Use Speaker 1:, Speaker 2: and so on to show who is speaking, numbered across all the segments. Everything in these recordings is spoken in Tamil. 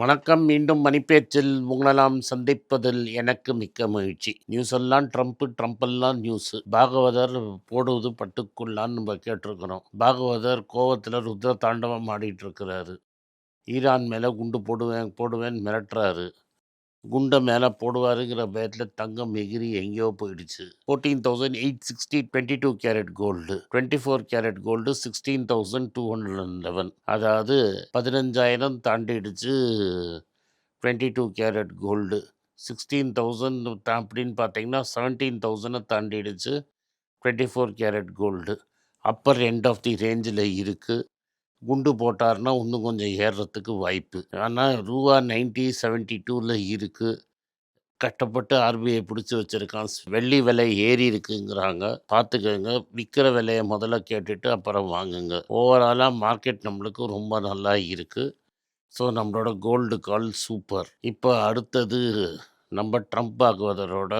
Speaker 1: வணக்கம். மீண்டும் மணிப்பேச்சில் உங்களெல்லாம் சந்திப்பதில் எனக்கு மிக்க மகிழ்ச்சி. நியூஸ் எல்லாம் ட்ரம்ப்பு, ட்ரம்ப்பெல்லாம் நியூஸு. பாகவதர் போடுவது பட்டுக்குள்ளான்னு நம்ம கேட்டிருக்கிறோம். பாகவதர் கோவத்துல ருத்ர தாண்டவம் ஆடிட்டு இருக்கிறாரு. ஈரான் மேல குண்டு போடுவேன், போடுவேன்னு மிரட்டுறாரு. குண்ட மேல போடுவாருங்கிற பயத்துல தங்கம் எகிறி எங்கேயோ போயிடுச்சு. 14,860 22 கேரட் கோல்டு. 24 carat gold 16,211. அதாவது 15,000 தாண்டிடுச்சு 22 கேரட் கோல்டு. 16,000 அப்படின்னு பார்த்தீங்கன்னா 17,000 தாண்டிடுச்சு 24 carat gold. Upper end of the ரேஞ்சில் இருக்குது. குண்டு போட்டார்னா இன்னும் கொஞ்சம் ஏறுறதுக்கு வாய்ப்பு. ஆனால் ரூபா 90.72ல் இருக்குது. கஷ்டப்பட்டு ஆர்பிஐ பிடிச்சி வச்சுருக்கான். வெள்ளி விலை ஏறி இருக்குங்கிறாங்க. பார்த்துக்கங்க. விற்கிற விலையை முதல்ல கேட்டுட்டு அப்புறம் வாங்குங்க. ஓவராலாக மார்க்கெட் நம்மளுக்கு ரொம்ப நல்லா இருக்குது. ஸோ நம்மளோட கோல்டு கால் சூப்பர். இப்போ அடுத்தது நம்ம ட்ரம்ப் பாகவதரோட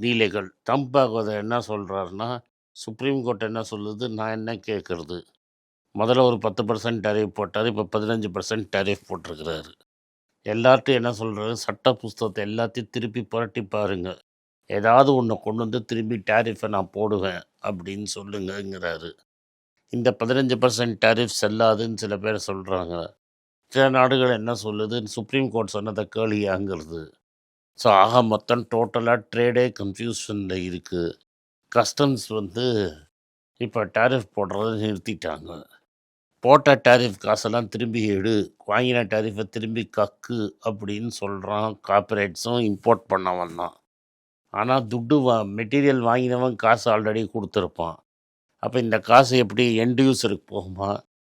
Speaker 1: நீலைகள். ட்ரம்ப் பாகவதர் என்ன சொல்கிறாருன்னா, சுப்ரீம் கோர்ட் என்ன சொல்லுது, நான் என்ன கேட்குறது. முதல்ல ஒரு 10% டேரிஃப் போட்டார். இப்போ 15% டேரிஃப் போட்டிருக்கிறாரு. எல்லார்ட்டும் என்ன சொல்கிறாரு, சட்ட புஸ்தகத்தை எல்லாத்தையும் திருப்பி புரட்டி பாருங்க. ஏதாவது ஒன்று கொண்டு வந்து திரும்பி டேரிஃபை நான் போடுவேன் அப்படின்னு சொல்லுங்கங்கிறாரு. இந்த 15% டேரிஃப் செல்லாதுன்னு சில பேர் சொல்கிறாங்க. சில நாடுகள் என்ன சொல்லுது, சுப்ரீம் கோர்ட் சொன்னதை கேளியாங்கிறது. ஸோ ஆக மொத்தம் டோட்டலாக ட்ரேடே கன்ஃபியூஷனில் இருக்குது. கஸ்டம்ஸ் இப்போ டேரிஃப் போடுறத நிறுத்திட்டாங்க. போட்ட டேரிஃப் காசெல்லாம் திரும்பி எடு, வாங்கின டேரிஃபை திரும்பி கக்கு அப்படின்னு சொல்கிறான். கார்ப்பரேட்ஸும் இம்போர்ட் பண்ணவன் தான். ஆனால் மெட்டீரியல் வாங்கினவன் காசு ஆல்ரெடி கொடுத்துருப்பான். அப்போ இந்த காசு எப்படி எண்ட் யூஸருக்கு போகுமா,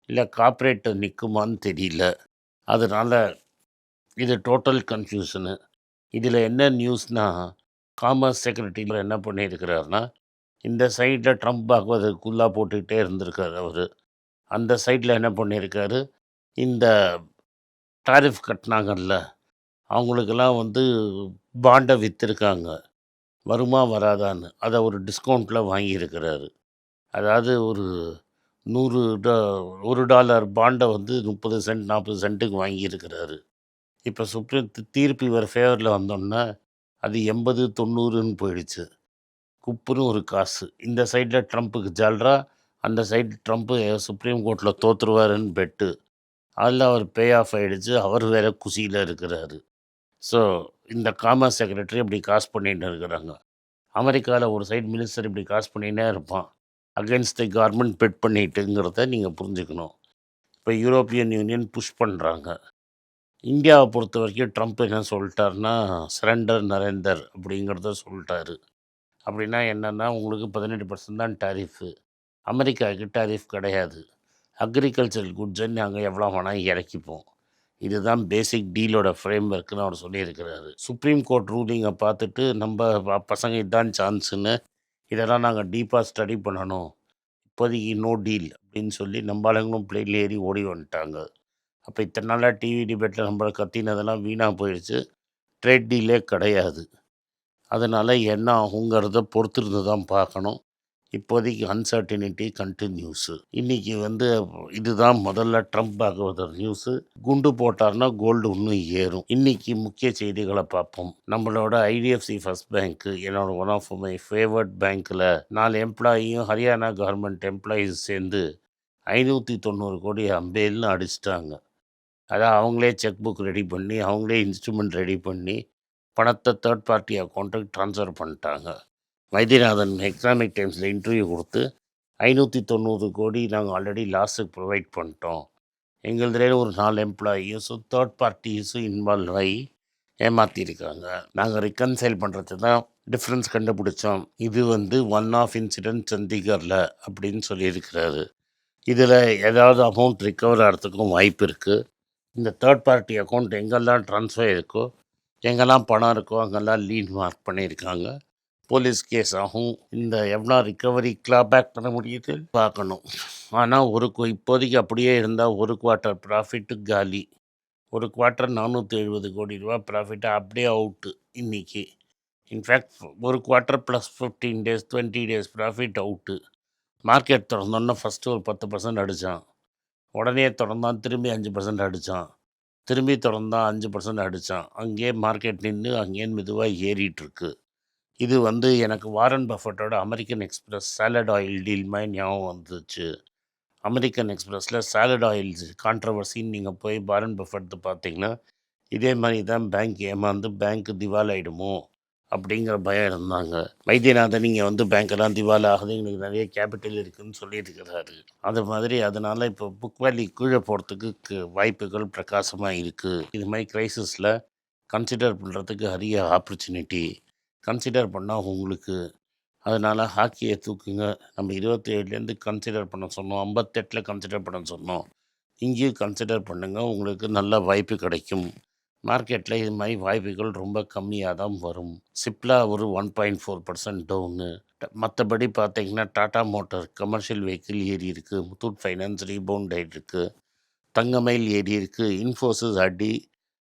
Speaker 1: இல்லை கார்ப்பரேட்டு நிற்குமான்னு தெரியல. அதனால் இது டோட்டல் கன்ஃபியூஷனு. இதில் என்ன நியூஸ்னால், காமர்ஸ் செக்ரட்டரியில் என்ன பண்ணியிருக்கிறாருன்னா, இந்த சைடில் ட்ரம்ப் பாகவதற்குள்ளா போட்டுக்கிட்டே இருந்திருக்காரு அவர். அந்த சைடில் என்ன பண்ணியிருக்காரு, இந்த டாரிஃப் கட்டினாங்கல்ல, அவங்களுக்கெல்லாம் பாண்டை விற்றுருக்காங்க. வருமா வராதான்னு அதை ஒரு டிஸ்கவுண்ட்டில் வாங்கியிருக்கிறாரு. அதாவது ஒரு $100 பாண்டை 30 சென்ட் 40 சென்ட்டுக்கு வாங்கியிருக்கிறாரு. இப்போ சுப்ரீம் தீர்ப்பு இவர் ஃபேவரில் வந்தோன்னா அது 80-90ன்னு போயிடுச்சு. குப்புன்னு ஒரு காசு. இந்த சைடில் ட்ரம்ப்புக்கு ஜால்ரா, அந்த சைடு ட்ரம்ப்பு சுப்ரீம் கோர்ட்டில் தோற்றுருவாருன்னு பெட்டு. அதில் அவர் பே ஆஃப் ஆகிடுச்சு. அவர் வேறு குசியில் இருக்கிறாரு. ஸோ இந்த காமர்ஸ் செக்ரட்டரி இப்படி காசு பண்ணிட்டு இருக்கிறாங்க. அமெரிக்காவில் ஒரு சைடு மினிஸ்டர் இப்படி காசு பண்ணினே இருப்பான். அகென்ஸ்ட் தி கவர்மெண்ட் பெட் பண்ணிட்டுங்கிறத நீங்கள் புரிஞ்சுக்கணும். இப்போ யூரோப்பியன் யூனியன் புஷ் பண்ணுறாங்க. இந்தியாவை பொறுத்த வரைக்கும் ட்ரம்ப் என்ன சொல்லிட்டாருன்னா, சரண்டர் நரேந்தர் அப்படிங்கிறத சொல்லிட்டாரு. அப்படின்னா என்னென்னா, உங்களுக்கு 18% தான் டேரிஃபு. அமெரிக்காவுக்கு டேரிஃப் கிடையாது. அக்ரிகல்ச்சரல் குட்ஸை நாங்கள் எவ்வளோ வேணால் இறக்கிப்போம். இதுதான் பேசிக் டீலோட ஃப்ரேம் ஒர்க்குன்னு அவர் சொல்லியிருக்கிறாரு. சுப்ரீம் கோர்ட் ரூலிங்கை பார்த்துட்டு நம்ம பசங்க இதுதான் சான்ஸுன்னு, இதெல்லாம் நாங்கள் டீப்பாக ஸ்டடி பண்ணணும், இப்போதைக்கு நோ டீல் அப்படின்னு சொல்லி நம்ம ஆளுங்களும் பிளேனில் ஏறி ஓடி வந்துட்டாங்க. அப்போ இத்தனை நாளாக டிவி டிபேட்டில் நம்மளை கத்தினதெல்லாம் வீணாக போயிடுச்சு. ட்ரேட் டீலே கிடையாது. அதனால் என்ன ஆகுங்கிறத பொறுத்திருந்து தான் பார்க்கணும். இப்போதைக்கு அன்சர்டினிட்டி கண்டினியூஸு. இன்றைக்கி இதுதான் முதல்ல ட்ரம்ப் பாகவதர் நியூஸு. குண்டு போட்டார்னா கோல்டு இன்னும் ஏறும். இன்றைக்கி முக்கிய செய்திகளை பார்ப்போம். நம்மளோட ஐடிஎஃப்சி ஃபர்ஸ்ட் பேங்க்கு, என்னோட ஒன் ஆஃப் மை ஃபேவரட் பேங்க்கில் 4 எம்ப்ளாயியும் ஹரியானா கவர்மெண்ட் எம்ப்ளாயீஸ் சேர்ந்து 590 கோடி அம்பேல்னு அடிச்சிட்டாங்க. அதான் அவங்களே செக் புக் ரெடி பண்ணி, அவங்களே இன்ஸ்ட்ருமெண்ட் ரெடி பண்ணி பணத்தை தேர்ட் பார்ட்டி அக்கௌண்ட்டுக்கு ட்ரான்ஸ்ஃபர் பண்ணிட்டாங்க. வைத்தியநாதன் எக்கனாமிக் டைம்ஸில் இன்டர்வியூ கொடுத்து 590 கோடி நாங்கள் ஆல்ரெடி லாஸுக்கு ப்ரொவைட் பண்ணிட்டோம். எங்களுதுலேயே ஒரு 4 எம்ப்ளாயீஸும் தேர்ட் பார்ட்டிஸும் இன்வால்வ் ஆகி ஏமாற்றிருக்காங்க. நாங்கள் ரிகன்சைல் பண்ணுறது தான் டிஃப்ரென்ஸ் கண்டுபிடிச்சோம். இது ஒன் ஆஃப் இன்சிடென்ட் சண்டிகரில் அப்படின்னு சொல்லியிருக்கிறாரு. இதில் ஏதாவது அமௌண்ட் ரிக்கவர் ஆகிறதுக்கும் வாய்ப்பு இருக்குது. இந்த தேர்ட் பார்ட்டி அக்கௌண்ட் எங்கெல்லாம் ட்ரான்ஸ்ஃபர் இருக்கோ, எங்கெல்லாம் பணம் இருக்கோ அங்கெல்லாம் லீட் மார்க் பண்ணியிருக்காங்க. போலீஸ் கேஸ் ஆகும். இந்த எவ்வளோ ரிக்கவரி கிளாபேக் பண்ண முடியுது பார்க்கணும். ஆனால் இப்போதைக்கு அப்படியே இருந்தால் ஒரு குவார்ட்டர் ப்ராஃபிட்டு காலி. ஒரு குவார்ட்டர் 470 கோடி ரூபா ப்ராஃபிட்டு அப்படியே அவுட்டு இன்றைக்கி. இன்ஃபேக்ட் ஒரு quarter plus 15 days 20 days profit out. Market திறந்தோன்னா ஃபஸ்ட்டு ஒரு 10% அடித்தான். உடனே திறந்தான், திரும்பி 5% அடித்தான். திரும்பி தொடர்ந்தான் 5% அடித்தான். அங்கேயே மார்க்கெட் நின்று அங்கேயே மெதுவாக ஏறிட்டுருக்கு. இது வந்து எனக்கு வாரன் பஃபட்டோட American Express salad oil deal மாதிரி ஞாபகம் வந்துச்சு. அமெரிக்கன் எக்ஸ்பிரஸில் சாலட் ஆயில்ஸ் கான்ட்ரவர்சின்னு நீங்கள் போய் வாரன் பஃபட் பார்த்தீங்கன்னா இதே மாதிரி தான் பேங்க் ஏமாந்து பேங்க் திவாலாயிடுமோ அப்படிங்கிற பயம் இருந்தாங்க. வைத்தியநாதன் நீங்கள் வந்து பேங்க்கெல்லாம் திவால் ஆகுது, எங்களுக்கு நிறைய கேபிட்டல் இருக்குதுன்னு சொல்லியிருக்கிறாரு. அது மாதிரி அதனால் இப்போ புக் வேல்யூ கீழே போகிறதுக்கு வாய்ப்புகள் பிரகாசமாக இருக்குது. இது மாதிரி க்ரைசிஸில் கன்சிடர் பண்ணுறதுக்கு அரிய ஆப்பர்ச்சுனிட்டி கன்சிடர் பண்ணால் உங்களுக்கு. அதனால் ஹாக்கியை தூக்குங்க. நம்ம 27லேருந்து கன்சிடர் பண்ண சொன்னோம், 58 கன்சிடர் பண்ண சொன்னோம். இங்கேயும் கன்சிடர் பண்ணுங்கள், உங்களுக்கு நல்ல வாய்ப்பு கிடைக்கும். மார்க்கெட்டில் இது மாதிரி வாய்ப்புகள் ரொம்ப கம்மியாக தான் வரும். சிப்லா ஒரு 1.4% டவுனு. மற்றபடி பார்த்தீங்கன்னா டாடா மோட்டார் கமர்ஷியல் வெஹிக்கிள் ஏறி இருக்குது. முத்தூட் ஃபைனான்ஸ் ரீபவுண்ட் ஆகிட்டுருக்கு. தங்கமயில் ஏறி இருக்குது. இன்ஃபோசிஸ் அடி.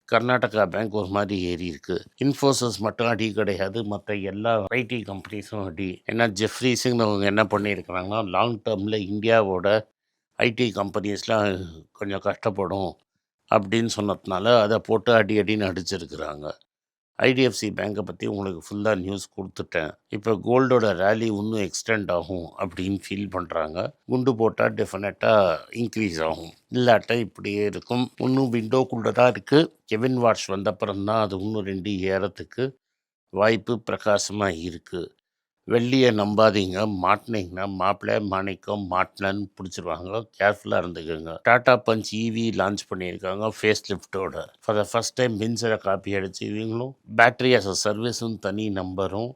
Speaker 1: கர்நாடகா பேங்க் ஒரு மாதிரி ஏறி இருக்குது. இன்ஃபோசிஸ் மட்டும் அடி கிடையாது, மற்ற எல்லா ஐடி கம்பெனிஸும் அடி. ஏன்னா ஜெஃப்ரீஸுங்க அவங்க என்ன பண்ணியிருக்கிறாங்கன்னா லாங் டேர்மில் இந்தியாவோட ஐடி கம்பெனிஸ்லாம் கொஞ்சம் கஷ்டப்படும் அப்படின்னு சொன்னதுனால அதை போட்டு அடி அடின்னு அடிச்சிருக்கிறாங்க. ஐடிஎஃப்சி பேங்கை பற்றி உங்களுக்கு ஃபுல்லாக நியூஸ் கொடுத்துட்டேன். இப்போ கோல்டோட ரேலி இன்னும் எக்ஸ்டெண்ட் ஆகும் அப்படின்னு ஃபீல் பண்ணுறாங்க. குண்டு போட்டால் டெஃபினட்டாக இன்க்ரீஸ் ஆகும், இல்லாட்ட இப்படியே இருக்கும். இன்னும் விண்டோக்குள்ளே தான் இருக்குது. கெவின் வாட்ச் வந்தப்புறம் தான் அது இன்னும் 2 ஏறத்துக்கு வாய்ப்பு பிரகாசமாக இருக்குது. வெள்ளியை நம்பாதீங்க, மாட்டினீங்கன்னா மாப்பிள்ளை மாணிக்கம் மாட்டினன்னு பிடிச்சிருவாங்க. கேர்ஃபுல்லாக இருந்துக்கோங்க. டாடா பஞ்ச் இவி லான்ச் பண்ணியிருக்காங்க ஃபேஸ் லிஃப்டோட. ஃபார் த ஃபஸ்ட் டைம் பென்ஸில் காப்பி அடிச்சு இவங்களும் பேட்ரி ஆஸ் அ சர்வீஸும் தனி நம்பரும்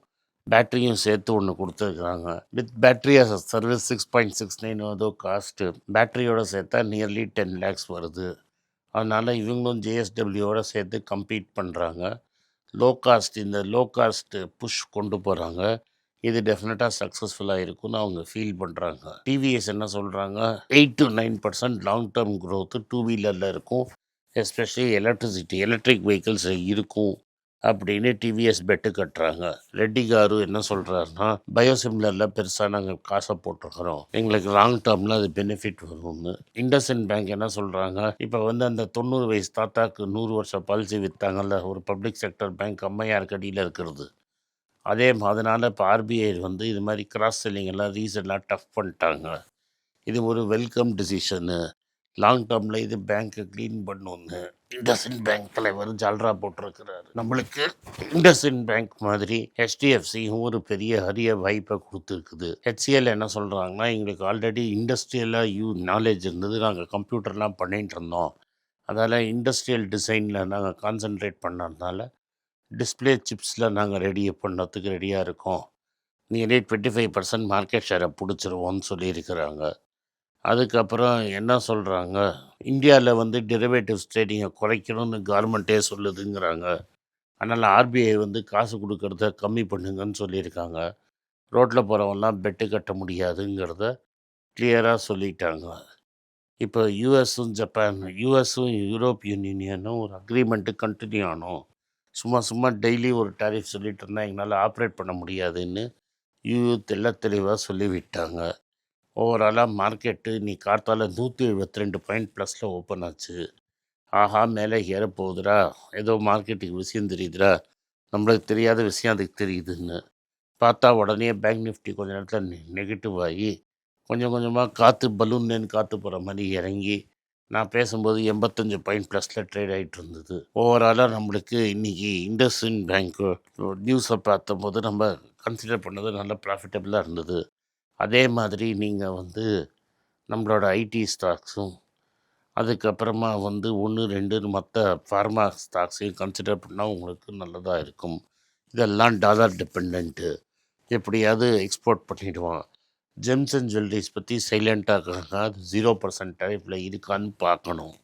Speaker 1: பேட்டரியும் சேர்த்து ஒன்று கொடுத்துருக்குறாங்க. With battery as a service 6.69 ஏதோ காஸ்ட்டு. பேட்டரியோட சேர்த்தா நியர்லி 10 lakhs வருது. அதனால் இவங்களும் ஜேஎஸ்டபிள்யூவோட சேர்த்து கம்பீட் பண்ணுறாங்க. இந்த லோ காஸ்ட்டு புஷ் கொண்டு போகிறாங்க. இது டெஃபினட்டாக சக்ஸஸ்ஃபுல்லாக இருக்கும்னு அவங்க ஃபீல் பண்ணுறாங்க. டிவிஎஸ் என்ன சொல்கிறாங்க, 8 to 9% லாங் டேர்ம் க்ரோத்து 2 வீலரில் இருக்கும், எஸ்பெஷலி எலக்ட்ரிக் வெஹிக்கிள்ஸில் இருக்கும் அப்படின்னு டிவிஎஸ் பெட்டு கட்டுறாங்க. ரெட்டி காரு என்ன சொல்கிறாருன்னா, பயோசிமிலரில் பெருசாக நாங்கள் காசை போட்டிருக்கிறோம், எங்களுக்கு லாங் டேர்மில் அது பெனிஃபிட் வரும்னு. இண்டஸ்இண்ட் பேங்க் என்ன சொல்கிறாங்க, இப்போ வந்து அந்த 90 வயசு தாத்தாக்கு 100 வருஷம் பாலிசி விற்றாங்கல்ல, ஒரு பப்ளிக் செக்டர் பேங்க் அம்மையார் கடியில் இருக்கிறது. அதனால் இப்போ ஆர்பிஐ வந்து இது மாதிரி கிராஸ் செல்லிங் எல்லாம் ரீசன்லாம் டஃப் பண்ணிட்டாங்க. இது ஒரு வெல்கம் டிசிஷனு. லாங் டேர்மில் இது பேங்க்கை க்ளீன் பண்ணணுன்னு இண்டஸ்இண்ட் பேங்க் தலைவர் ஜால்ரா போட்டிருக்கிறாரு. நம்மளுக்கு இண்டஸ்இண்ட் பேங்க் மாதிரி ஹெச்டிஎஃப்சியும் ஒரு பெரிய அரிய வாய்ப்பை கொடுத்துருக்குது. ஹெச்சிஎல் என்ன சொல்கிறாங்கன்னா, எங்களுக்கு ஆல்ரெடி இண்டஸ்ட்ரியலாக நாலேஜ் இருந்தது, நாங்கள் கம்ப்யூட்டர்லாம் பண்ணிகிட்டு இருந்தோம், அதால் இண்டஸ்ட்ரியல் டிசைனில் நாங்கள் கான்சன்ட்ரேட் பண்ணதுனால டிஸ்பிளே சிப்ஸில் நாங்கள் பண்ணுறதுக்கு ரெடியாக இருக்கோம், நியர்லி 25% மார்க்கெட் ஷேரை பிடிச்சிருவோன்னு சொல்லியிருக்கிறாங்க. அதுக்கப்புறம் என்ன சொல்கிறாங்க, இந்தியாவில் வந்து டெரிவேட்டிவ்ஸ் ட்ரேடிங்கை குறைக்கணும்னு கவர்மெண்ட்டே சொல்லுதுங்கிறாங்க. அதனால் ஆர்பிஐ வந்து காசு கொடுக்கறத கம்மி பண்ணுங்கன்னு சொல்லியிருக்காங்க. ரோட்டில் போகிறவங்கலாம் பெட்டு கட்ட முடியாதுங்கிறத கிளியராக சொல்லிட்டாங்க. இப்போ யூஎஸும் யூரோப்பியன் யூனியனும் ஒரு அக்ரிமெண்ட்டு கண்டினியூ ஆனோம். சும்மா டெய்லி ஒரு டேரிஃப் சொல்லிட்டு இருந்தால் எங்களால் ஆப்ரேட் பண்ண முடியாதுன்னு தெளிவாக சொல்லிவிட்டாங்க. ஓவராலாக மார்க்கெட்டு இன்னைக்கு கார்த்தால 172 பாயிண்ட் +ல் ஓப்பன் ஆச்சு. ஆஹா, மேலே ஏறப்போகுதுரா, ஏதோ மார்க்கெட்டுக்கு விஷயம் தெரியுதுரா, நம்மளுக்கு தெரியாத விஷயம் அதுக்கு தெரியுதுன்னு பார்த்தா உடனே பேங்க் நிஃப்டி கொஞ்ச நேரத்தில் நெகட்டிவ் ஆகி கொஞ்சம் கொஞ்சமாக பலூன்னு காற்று போகிற மாதிரி இறங்கி நான் பேசும்போது 85 பாயிண்ட் +ல் ட்ரேட் ஆகிட்டு இருந்தது. ஓவராலாக நம்மளுக்கு இன்றைக்கி இண்டஸ்இண்ட் பேங்க்கு நியூஸை பார்த்தபோது நம்ம கன்சிடர் பண்ணது நல்லா ப்ராஃபிட்டபுளாக இருந்தது. அதே மாதிரி நீங்கள் வந்து நம்மளோட ஐடி ஸ்டாக்ஸும் அதுக்கப்புறமா வந்து 1, 2 மற்ற ஃபார்மா ஸ்டாக்ஸையும் கன்சிடர் பண்ணால் உங்களுக்கு நல்லதாக இருக்கும். இதெல்லாம் டாலர் டிபெண்ட்டு, எப்படியாவது எக்ஸ்போர்ட் பண்ணிவிடுவான். ஜெம்ஸ் அண்ட் ஜுவல்லரிஸ் பற்றி சைலண்ட்டாக இருக்காங்க, அது 0% டேரிஃபில் இருக்கான்னு பார்க்கணும்.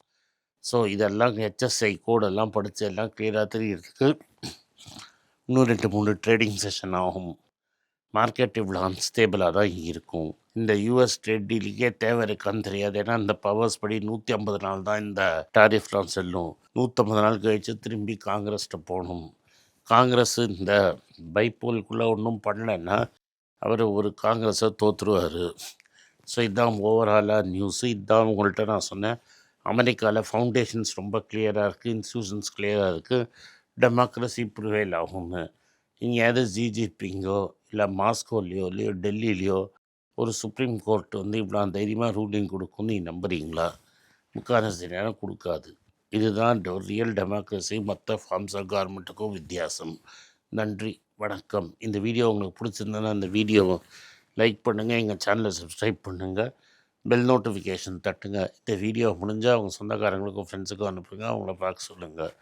Speaker 1: ஸோ இதெல்லாம் ஹெச்எஸ்ஐ கோடெல்லாம் படித்து எல்லாம் கிளியராக தெரியறதுக்கு இன்னும் 2-3 ட்ரேடிங் செஷன் ஆகும். மார்க்கெட் இவ்வளோ அன்ஸ்டேபிளாக தான் இருக்கும். இந்த யூஎஸ் ட்ரேட் டீலுக்கே தேவை இருக்கான்னு தெரியாது. ஏன்னா இந்த பவர்ஸ் படி 150 நாள் தான் இந்த டாரிஃப்லாம் செல்லும். 150 நாள் கழித்து திரும்பி காங்கிரஸ்கிட்ட போகணும். காங்கிரஸ் இந்த பைப்போலுக்குள்ளே ஒன்றும் பண்ணலைன்னா அவர் ஒரு காங்கிரஸை தோற்றுருவார். ஸோ இதுதான் ஓவராலாக நியூஸு. இதுதான் உங்கள்கிட்ட நான் சொன்னேன் அமெரிக்காவில் ஃபவுண்டேஷன்ஸ் ரொம்ப கிளியராக இருக்குது, இன்ஸ்டியூஷன்ஸ் கிளியராக இருக்குது, டெமோக்ரஸி ப்ரிவைல் ஆகும்னு. எங்கேயாவது ஜிஜிபிங்கோ இல்லை மாஸ்கோலையோ இல்லையோ டெல்லியிலையோ ஒரு சுப்ரீம் கோர்ட் வந்து இவ்வளோ தைரியமாக ரூலிங் கொடுக்கும்னு நீ நம்புறீங்களா? முக்கால்வாசி நேரம் கொடுக்காது. இதுதான் ரியல் டெமோக்ரஸி மற்ற ஃபார்ம்ஸ் ஆஃப் கவர்மெண்ட்டுக்கும் வித்தியாசம். நன்றி, வணக்கம். இந்த வீடியோ உங்களுக்கு பிடிச்சிருந்தேன்னா அந்த வீடியோவை லைக் பண்ணுங்கள், எங்கள் சேனலை சப்ஸ்கிரைப் பண்ணுங்கள், பெல் நோட்டிஃபிகேஷன் தட்டுங்க. இந்த வீடியோ முடிஞ்சால் அவங்க சொந்தக்காரங்களுக்கும் ஃப்ரெண்ட்ஸுக்கும் அனுப்புங்க, அவங்கள பார்க்க சொல்லுங்கள்.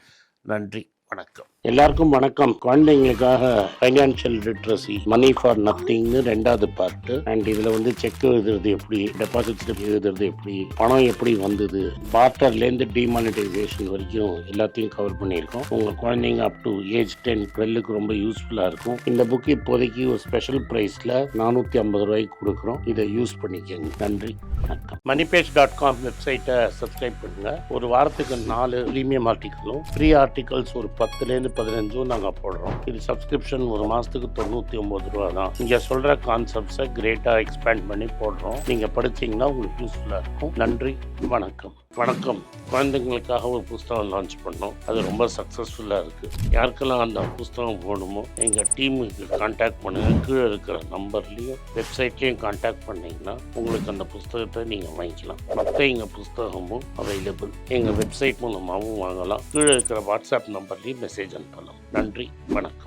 Speaker 1: நன்றி, வணக்கம். எல்லாருக்கும் வணக்கம். குழந்தைங்களுக்காக ஃபைனான்ஷியல் லிட்ரஸி மணி ஃபார் நத்திங்னு 2வது பார்ட்டு. அண்ட் இதில் வந்து செக் எழுதுறது எப்படி, டெபாசிட் ஸ்லிப் எழுதுறது எப்படி, பணம் எப்படி வந்தது, பார்ட்டர்லேருந்து டிமானிட்டைசேஷன் வரைக்கும் எல்லாத்தையும் கவர் பண்ணியிருக்கோம். உங்கள் குழந்தைங்க அப் டு ஏஜ் 10-12க்கு ரொம்ப யூஸ்ஃபுல்லாக இருக்கும். இந்த புக் இப்போதைக்கு ஒரு ஸ்பெஷல் ப்ரைஸில் 450 ரூபாய்க்கு கொடுக்குறோம். இதை யூஸ் பண்ணிக்கோங்க. நன்றி, வணக்கம். moneypage.com வெப்சைட்டை சப்ஸ்கிரைப் பண்ணுங்கள். ஒரு வாரத்துக்கு 4 ப்ரீமியம் ஆர்டிக்கலும் ஃப்ரீ ஆர்டிகல்ஸ் ஒரு 10லேருந்து 15 நாங்கள் போடுறோம். இது சப்ஸ்கிரிப்ஷன் ஒரு மாதத்துக்கு 99 ரூபா தான். இங்கே சொல்கிற கான்செப்ட்ஸை கிரேட்டாக எக்ஸ்பேண்ட் பண்ணி போடுறோம். நீங்கள் படிச்சிங்கன்னா உங்களுக்கு யூஸ்ஃபுல்லாக இருக்கும். நன்றி, வணக்கம். வணக்கம். குழந்தைங்களுக்காக ஒரு புஸ்தகம் லான்ச் பண்ணோம். அது ரொம்ப சக்ஸஸ்ஃபுல்லாக இருக்குது. யாருக்கெல்லாம் அந்த புஸ்தகம் போகணுமோ எங்கள் டீமுக்கு கான்டாக்ட் பண்ணுங்கள். கீழே இருக்கிற நம்பர்லேயும் வெப்சைட்லேயும் கான்டாக்ட் பண்ணிங்கன்னா உங்களுக்கு அந்த புஸ்தகத்தை நீங்கள் வாங்கிக்கலாம். மற்ற எங்கள் புஸ்தகமும் அவைலபிள். எங்கள் வெப்சைட் மூலமாகவும் வாங்கலாம். கீழே இருக்கிற வாட்ஸ்அப் நம்பர்லேயும் மெசேஜ் அனுப்பலாம். நன்றி, வணக்கம்.